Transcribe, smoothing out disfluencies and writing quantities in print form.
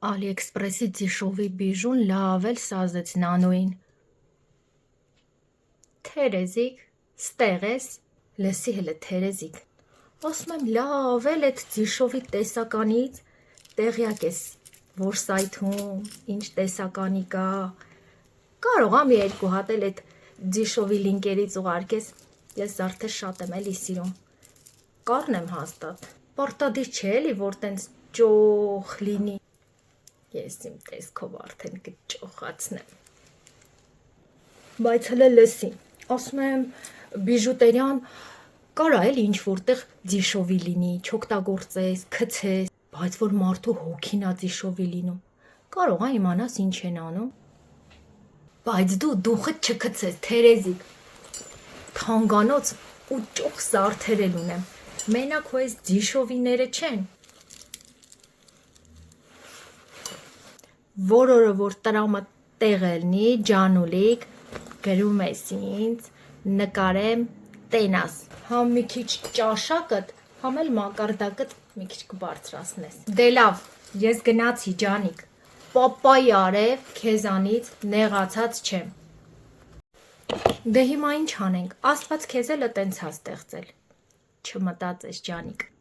Ալիէքսպրեսի ձիշովի բիժուն լավ էլ սազեց նանոին։ Թերեզիկ, ստեղ ես, լսի հլը Թերեզիկ։ Ասում եմ լավ էլ էդ ձիշովի տեսականից տեղյակ ես, որ սայթում, ինչ տեսականի կա։ Կարող ա մի երկու հատ էլ էդ ձիշովի լինկերից ուղարկես, ես արդեն շատ եմ էլի սիրում։ Կառնեմ հաստատ։ Պարտադիր չէ էլի, որ տենց ճոխ լինի։ Ես իմ տեսքով արդեն կճոխացնեմ։ Բայց հլը լսի, ասում եմ բիժուտերյան կարա էլի ինչ որտեղ ձիշովի լինի, չօգտագործես, գցես, բայց որ մարդու հոգին ա ձիշովի լինում։ Կարող ա իմանաս ինչ են անում։ Բայց դու դուխդ չգցես, Թերեզիկ։ Թանգանոց ու ճոխ զարդեր էլ ունեմ։ Մենակ հո էս ձիշովիները չեն։ Որ օրը որ տրամը տեղ ելնի, Ջանուլիկ, գրում ես ինձ, նկարեմ, տենաս, համ մի քիչ ճաշակդ, համ էլ մակարդակդ մի քիչ կբարձրացնես։ Դե լավ, ես գնացի, Ջանիկ, պապայի արև, քեզանից նեղացած չեմ։ Դե հիմա ինչ անենք, Աստված քեզ էլ տենց ա ստեղծել, չմտածես, Ջանիկ։